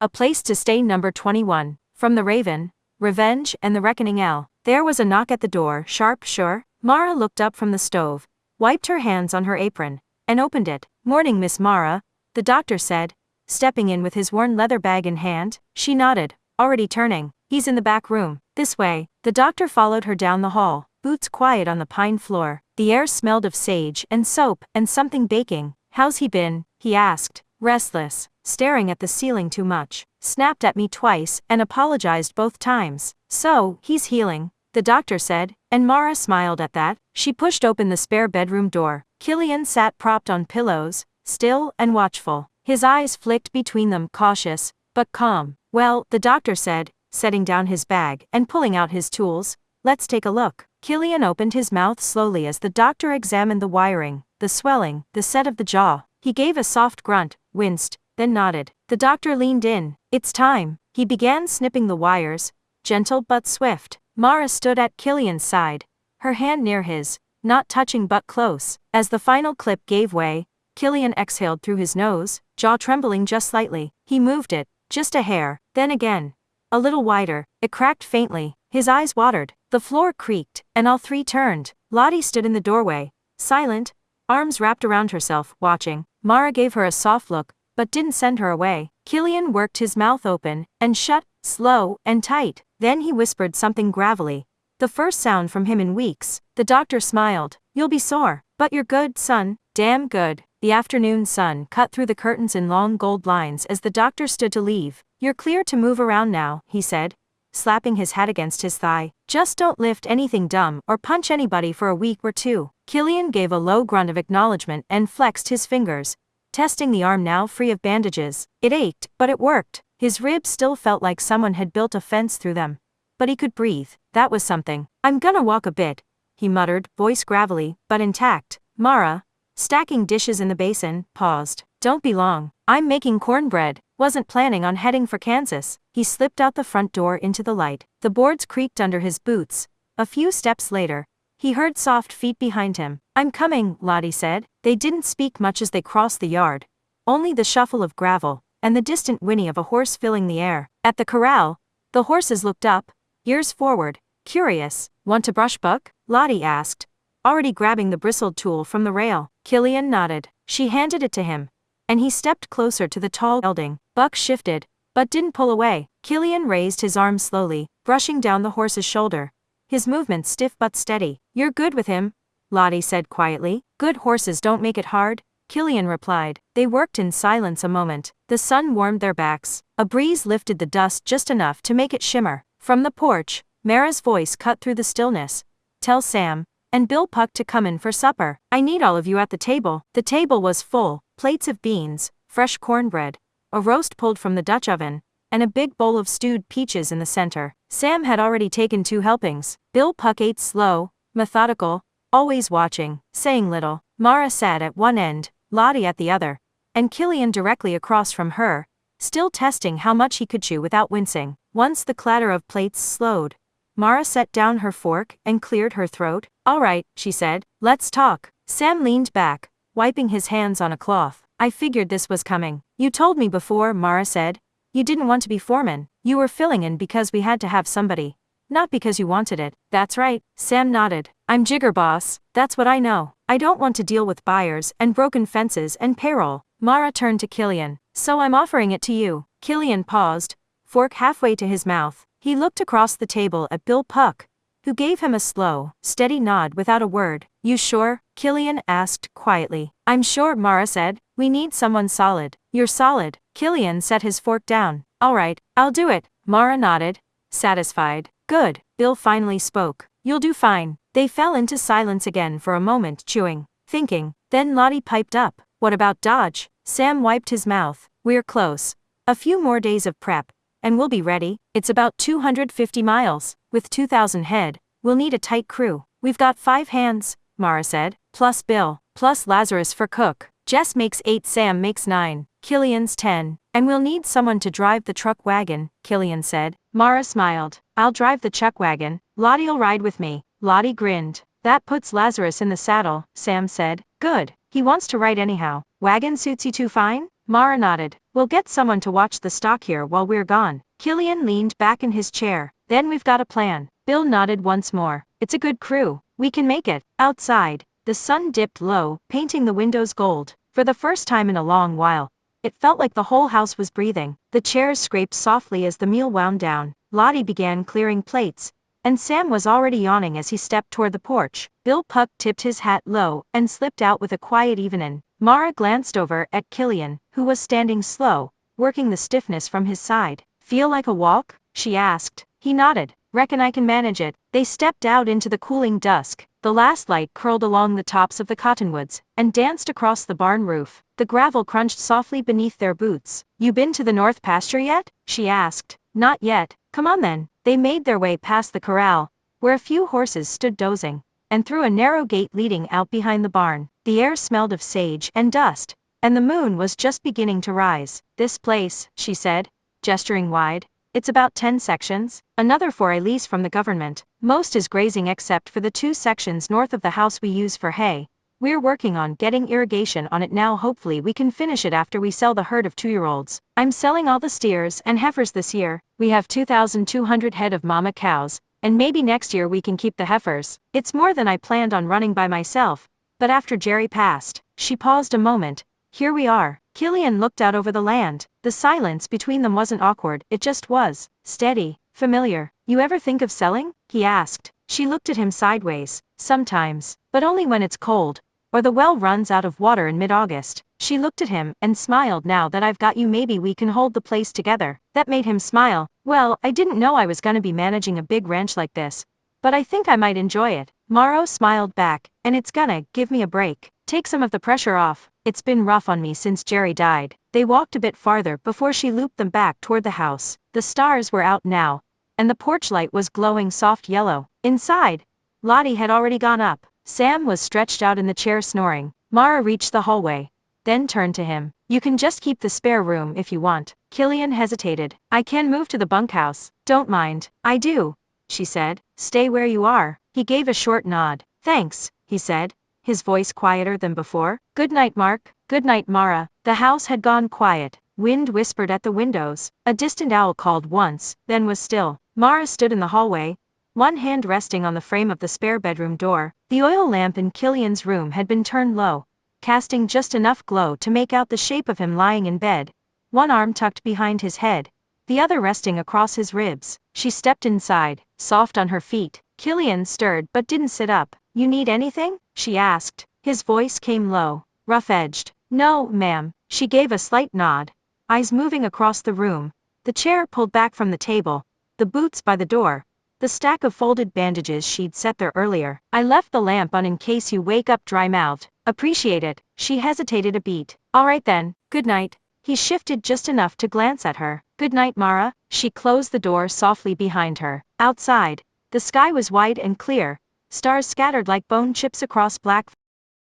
A Place to Stay number 21. From The Raven, Revenge and the Reckoning L. There was a knock at the door. Sharp, sure. Mara looked up from the stove, wiped her hands on her apron, and opened it. Morning, Miss Mara, the doctor said, stepping in with his worn leather bag in hand. She nodded, already turning. He's in the back room. This way. The doctor followed her down the hall, boots quiet on the pine floor. The air smelled of sage and soap and something baking. How's he been? He asked. Restless, staring at the ceiling too much. Snapped at me twice and apologized both times. So, he's healing, the doctor said, and Mara smiled at that. She pushed open the spare bedroom door. Killian sat propped on pillows, still and watchful. His eyes flicked between them, cautious, but calm. Well, the doctor said, setting down his bag and pulling out his tools, let's take a look. Killian opened his mouth slowly as the doctor examined the wiring, the swelling, the set of the jaw. He gave a soft grunt, winced, then nodded. The doctor leaned in. It's time. He began snipping the wires, gentle but swift. Mara stood at Killian's side, her hand near his, not touching but close. As the final clip gave way, Killian exhaled through his nose, jaw trembling just slightly. He moved it, just a hair, then again. A little wider. It cracked faintly. His eyes watered. The floor creaked, and all three turned. Lottie stood in the doorway, silent, arms wrapped around herself, watching. Mara gave her a soft look, but didn't send her away. Killian worked his mouth open and shut, slow and tight. Then he whispered something gravelly. The first sound from him in weeks. The doctor smiled. You'll be sore, but you're good, son. Damn good. The afternoon sun cut through the curtains in long gold lines as the doctor stood to leave. You're clear to move around now, he said, slapping his hat against his thigh. Just don't lift anything dumb or punch anybody for a week or two. Killian gave a low grunt of acknowledgement and flexed his fingers, testing the arm now free of bandages. It ached, but it worked. His ribs still felt like someone had built a fence through them. But he could breathe. That was something. I'm gonna walk a bit, he muttered, voice gravelly, but intact. Mara, stacking dishes in the basin, paused. Don't be long. I'm making cornbread. Wasn't planning on heading for Kansas. He slipped out the front door into the light. The boards creaked under his boots. A few steps later, he heard soft feet behind him. I'm coming, Lottie said. They didn't speak much as they crossed the yard. Only the shuffle of gravel, and the distant whinny of a horse filling the air. At the corral, the horses looked up, ears forward, curious. Want to brush Buck? Lottie asked, already grabbing the bristled tool from the rail. Killian nodded. She handed it to him, and he stepped closer to the tall gelding. Buck shifted, but didn't pull away. Killian raised his arm slowly, brushing down the horse's shoulder, his movement stiff but steady. You're good with him, Lottie said quietly. Good horses don't make it hard, Killian replied. They worked in silence a moment. The sun warmed their backs. A breeze lifted the dust just enough to make it shimmer. From the porch, Mara's voice cut through the stillness. Tell Sam and Bill Puck to come in for supper. I need all of you at the table. The table was full, plates of beans, fresh cornbread, a roast pulled from the Dutch oven, and a big bowl of stewed peaches in the center. Sam had already taken 2 helpings. Bill Puck ate slow, methodical, always watching, saying little. Mara sat at one end, Lottie at the other, and Killian directly across from her, still testing how much he could chew without wincing. Once the clatter of plates slowed, Mara set down her fork and cleared her throat. All right, she said, let's talk. Sam leaned back, wiping his hands on a cloth. I figured this was coming. You told me before, Mara said. You didn't want to be foreman. You were filling in because we had to have somebody. Not because you wanted it. That's right, Sam nodded. I'm jigger boss, that's what I know. I don't want to deal with buyers and broken fences and payroll. Mara turned to Killian. So I'm offering it to you. Killian paused, fork halfway to his mouth. He looked across the table at Bill Puck, who gave him a slow, steady nod without a word. You sure? Killian asked quietly. I'm sure, Mara said. We need someone solid. You're solid. Killian set his fork down. All right, I'll do it. Mara nodded, satisfied. Good. Bill finally spoke. You'll do fine. They fell into silence again for a moment, chewing, thinking. Then Lottie piped up. What about Dodge? Sam wiped his mouth. We're close. A few more days of prep, and we'll be ready. It's about 250 miles. With 2,000 head, we'll need a tight crew. We've got 5 hands, Mara said, plus Bill, plus Lazarus for cook. Jess makes 8, Sam makes 9, Killian's 10. And we'll need someone to drive the truck wagon, Killian said. Mara smiled. I'll drive the chuck wagon. Lottie'll ride with me. Lottie grinned. That puts Lazarus in the saddle, Sam said. Good. He wants to ride anyhow. Wagon suits you too fine? Mara nodded. We'll get someone to watch the stock here while we're gone. Killian leaned back in his chair. Then we've got a plan. Bill nodded once more. It's a good crew. We can make it. Outside, the sun dipped low, painting the windows gold. For the first time in a long while, it felt like the whole house was breathing. The chairs scraped softly as the meal wound down. Lottie began clearing plates, and Sam was already yawning as he stepped toward the porch. Bill Puck tipped his hat low and slipped out with a quiet evening. Mara glanced over at Killian, who was standing slow, working the stiffness from his side. Feel like a walk? She asked. He nodded. Reckon I can manage it. They stepped out into the cooling dusk. The last light curled along the tops of the cottonwoods and danced across the barn roof. The gravel crunched softly beneath their boots. You been to the north pasture yet? She asked. Not yet. Come on then. They made their way past the corral, where a few horses stood dozing, and through a narrow gate leading out behind the barn. The air smelled of sage and dust, and the moon was just beginning to rise. This place, she said, gesturing wide. It's about 10 sections, another 4 I lease from the government. Most is grazing except for the 2 sections north of the house we use for hay. We're working on getting irrigation on it now. Hopefully we can finish it after we sell the herd of 2-year-olds. I'm selling all the steers and heifers this year. We have 2,200 head of mama cows, and maybe next year we can keep the heifers. It's more than I planned on running by myself, but after Jerry passed, she paused a moment. Here we are. Killian looked out over the land. The silence between them wasn't awkward, it just was. Steady, familiar. You ever think of selling? He asked. She looked at him sideways. Sometimes, but only when it's cold, or the well runs out of water in mid-August. She looked at him and smiled. Now that I've got you, maybe we can hold the place together. That made him smile. Well, I didn't know I was gonna be managing a big ranch like this, but I think I might enjoy it. Morrow smiled back, and it's gonna give me a break. Take some of the pressure off. It's been rough on me since Jerry died. They walked a bit farther before she looped them back toward the house. The stars were out now, and the porch light was glowing soft yellow. Inside, Lottie had already gone up. Sam was stretched out in the chair snoring. Mara reached the hallway, then turned to him. You can just keep the spare room if you want. Killian hesitated. I can move to the bunkhouse. Don't mind. I do, she said. Stay where you are. He gave a short nod. Thanks, he said, his voice quieter than before. Good night, Mark. Good night, Mara. The house had gone quiet. Wind whispered at the windows. A distant owl called once, then was still. Mara stood in the hallway, one hand resting on the frame of the spare bedroom door. The oil lamp in Killian's room had been turned low, casting just enough glow to make out the shape of him lying in bed, one arm tucked behind his head, the other resting across his ribs. She stepped inside, soft on her feet. Killian stirred but didn't sit up. You need anything? She asked. His voice came low, rough-edged. No, ma'am. She gave a slight nod, eyes moving across the room. The chair pulled back from the table, the boots by the door, the stack of folded bandages she'd set there earlier. I left the lamp on in case you wake up dry-mouthed. Appreciate it. She hesitated a beat. All right then, good night. He shifted just enough to glance at her. Good night, Mara. She closed the door softly behind her. Outside, the sky was wide and clear, stars scattered like bone chips across black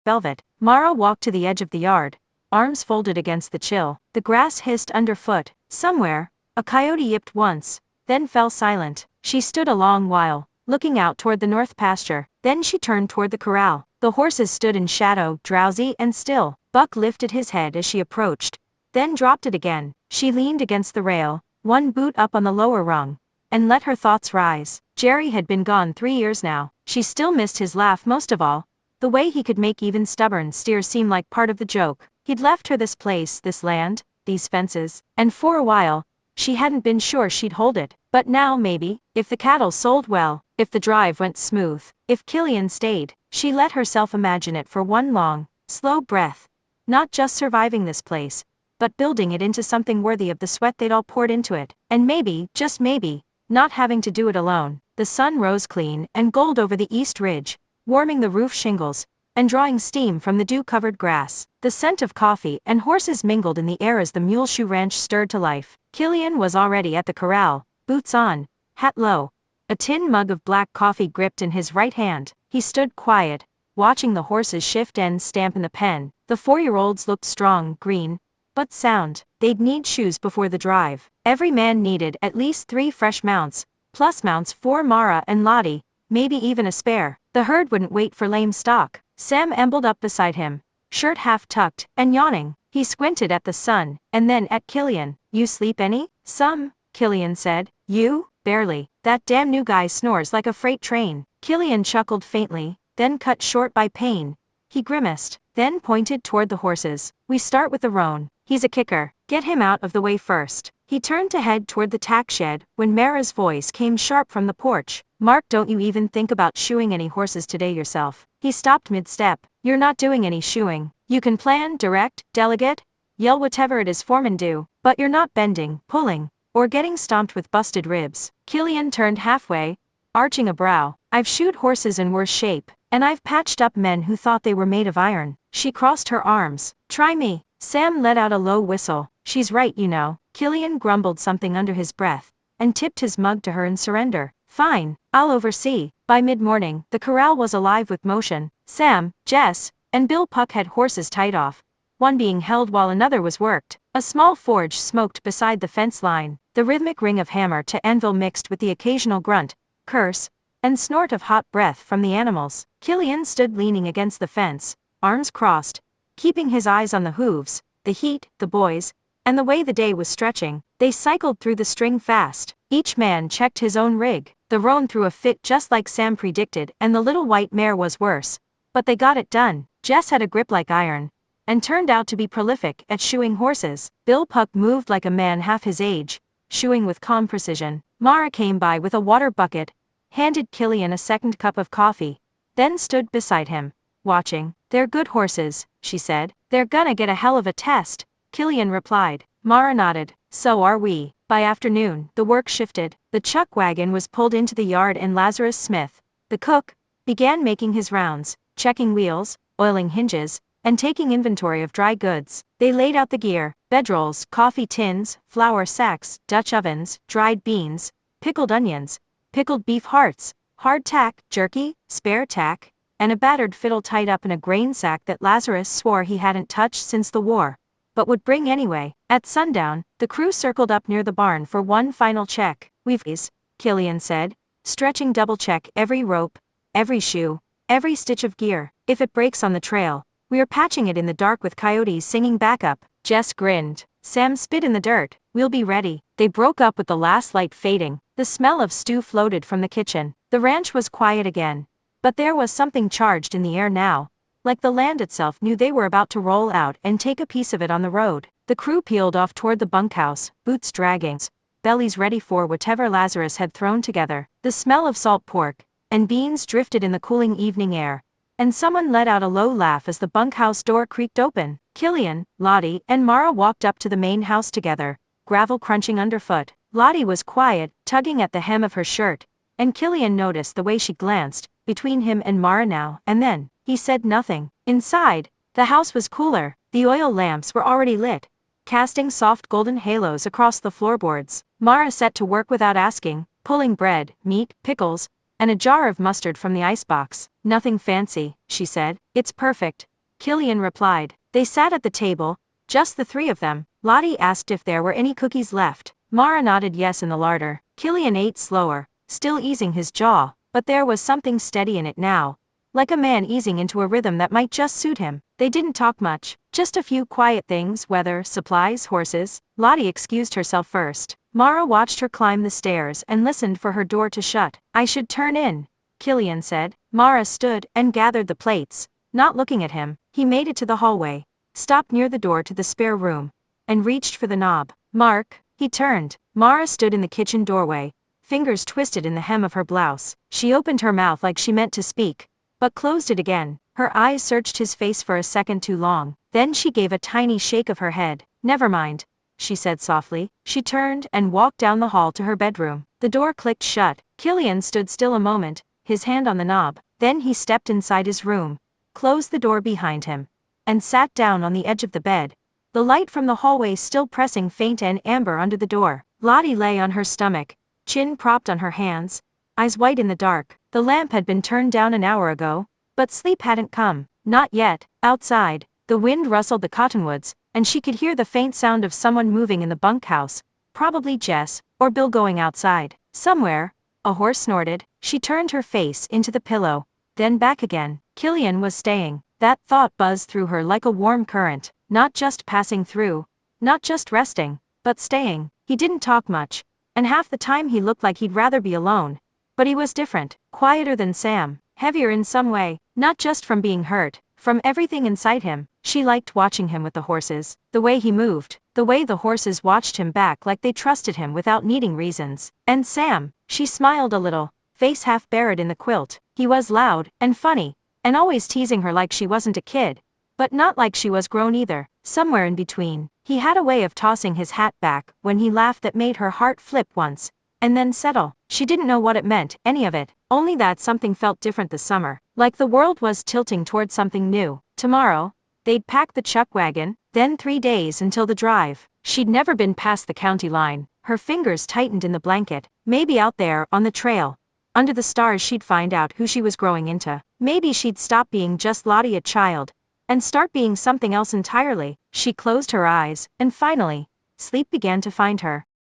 velvet. Mara walked to the edge of the yard, arms folded against the chill. The grass hissed underfoot. Somewhere, a coyote yipped once, then fell silent. She stood a long while, looking out toward the north pasture. Then she turned toward the corral. The horses stood in shadow, drowsy and still. Buck lifted his head as she approached, then dropped it again. She leaned against the rail, one boot up on the lower rung, and let her thoughts rise. Jerry had been gone 3 years now. She still missed his laugh most of all, the way he could make even stubborn steers seem like part of the joke. He'd left her this place, this land, these fences, and for a while, she hadn't been sure she'd hold it. But now maybe, if the cattle sold well, if the drive went smooth, if Killian stayed, she let herself imagine it for one long, slow breath. Not just surviving this place, but building it into something worthy of the sweat they'd all poured into it. And maybe, just maybe, not having to do it alone. The sun rose clean and gold over the east ridge, warming the roof shingles, and drawing steam from the dew-covered grass. The scent of coffee and horses mingled in the air as the Muleshoe Ranch stirred to life. Killian was already at the corral, boots on, hat low, a tin mug of black coffee gripped in his right hand. He stood quiet, watching the horses shift and stamp in the pen. The 4-year-olds looked strong, green, but sound. They'd need shoes before the drive. Every man needed at least 3 fresh mounts, plus mounts for Mara and Lottie, maybe even a spare. The herd wouldn't wait for lame stock. Sam ambled up beside him, shirt half tucked and yawning. He squinted at the sun, and then at Killian. You sleep any? Some, Killian said. You? Barely. That damn new guy snores like a freight train. Killian chuckled faintly, then cut short by pain. He grimaced, then pointed toward the horses. We start with the roan. He's a kicker. Get him out of the way first. He turned to head toward the tack shed when Mara's voice came sharp from the porch. Mark, don't you even think about shoeing any horses today yourself. He stopped mid-step. You're not doing any shoeing. You can plan, direct, delegate, yell whatever it is foremen do, but you're not bending, pulling, or getting stomped with busted ribs. Killian turned halfway, arching a brow. I've shoed horses in worse shape, and I've patched up men who thought they were made of iron. She crossed her arms. Try me. Sam let out a low whistle. She's right, you know. Killian grumbled something under his breath, and tipped his mug to her in surrender. Fine, I'll oversee. By mid-morning, the corral was alive with motion. Sam, Jess, and Bill Puck had horses tied off, one being held while another was worked. A small forge smoked beside the fence line. The rhythmic ring of hammer to anvil mixed with the occasional grunt, curse, and snort of hot breath from the animals. Killian stood leaning against the fence, arms crossed, keeping his eyes on the hooves, the heat, the boys, and the way the day was stretching. They cycled through the string fast. Each man checked his own rig. The roan threw a fit just like Sam predicted, and the little white mare was worse. But they got it done. Jess had a grip like iron, and turned out to be prolific at shoeing horses. Bill Puck moved like a man half his age, shoeing with calm precision. Mara came by with a water bucket, handed Killian a second cup of coffee, then stood beside him, watching. They're good horses, she said. They're gonna get a hell of a test, Killian replied. Mara nodded. So are we. By afternoon, the work shifted. The chuck wagon was pulled into the yard and Lazarus Smith, the cook, began making his rounds, checking wheels, oiling hinges, and taking inventory of dry goods. They laid out the gear: bedrolls, coffee tins, flour sacks, Dutch ovens, dried beans, pickled onions, pickled beef hearts, hardtack, jerky, spare tack, and a battered fiddle tied up in a grain sack that Lazarus swore he hadn't touched since the war, but would bring anyway. At sundown, the crew circled up near the barn for one final check. We've these, Killian said, stretching double-check every rope, every shoe, every stitch of gear. If it breaks on the trail, we're patching it in the dark with coyotes singing backup. Jess grinned. Sam spit in the dirt. We'll be ready. They broke up with the last light fading. The smell of stew floated from the kitchen. The ranch was quiet again, but there was something charged in the air now, like the land itself knew they were about to roll out and take a piece of it on the road. The crew peeled off toward the bunkhouse, boots dragging, bellies ready for whatever Lazarus had thrown together. The smell of salt pork and beans drifted in the cooling evening air, and someone let out a low laugh as the bunkhouse door creaked open. Killian, Lottie, and Mara walked up to the main house together, gravel crunching underfoot. Lottie was quiet, tugging at the hem of her shirt, and Killian noticed the way she glanced between him and Mara now and then. He said nothing. Inside, the house was cooler. The oil lamps were already lit, casting soft golden halos across the floorboards. Mara set to work without asking, pulling bread, meat, pickles, and a jar of mustard from the icebox. Nothing fancy, she said. It's perfect, Killian replied. They sat at the table, just the three of them. Lottie asked if there were any cookies left. Mara nodded yes in the larder. Killian ate slower, still easing his jaw, but there was something steady in it now, like a man easing into a rhythm that might just suit him. They didn't talk much, just a few quiet things: weather, supplies, horses. Lottie excused herself first. Mara watched her climb the stairs and listened for her door to shut. I should turn in, Killian said. Mara stood and gathered the plates, not looking at him. He made it to the hallway, stopped near the door to the spare room, and reached for the knob. Mark. He turned. Mara stood in the kitchen doorway, fingers twisted in the hem of her blouse. She opened her mouth like she meant to speak, but closed it again. Her eyes searched his face for a second too long. Then she gave a tiny shake of her head. Never mind, she said softly. She turned and walked down the hall to her bedroom. The door clicked shut. Killian stood still a moment, his hand on the knob. Then he stepped inside his room, closed the door behind him, and sat down on the edge of the bed, the light from the hallway still pressing faint and amber under the door. Lottie lay on her stomach, chin propped on her hands, eyes white in the dark. The lamp had been turned down an hour ago, but sleep hadn't come. Not yet. Outside, the wind rustled the cottonwoods, and she could hear the faint sound of someone moving in the bunkhouse, probably Jess, or Bill going outside. Somewhere, a horse snorted. She turned her face into the pillow, then back again. Killian was staying. That thought buzzed through her like a warm current, not just passing through, not just resting, but staying. He didn't talk much, and half the time he looked like he'd rather be alone. But he was different, quieter than Sam, heavier in some way, not just from being hurt, from everything inside him. She liked watching him with the horses, the way he moved, the way the horses watched him back like they trusted him without needing reasons. And Sam, she smiled a little, face half buried in the quilt. He was loud, and funny, and always teasing her like she wasn't a kid, but not like she was grown either, somewhere in between. He had a way of tossing his hat back when he laughed that made her heart flip once, and then settle. She didn't know what it meant, any of it, only that something felt different this summer, like the world was tilting toward something new. Tomorrow, they'd pack the chuck wagon, then 3 days until the drive. She'd never been past the county line. Her fingers tightened in the blanket. Maybe out there, on the trail, under the stars, she'd find out who she was growing into. Maybe she'd stop being just Lottie, a child, and start being something else entirely. She closed her eyes, and finally, sleep began to find her.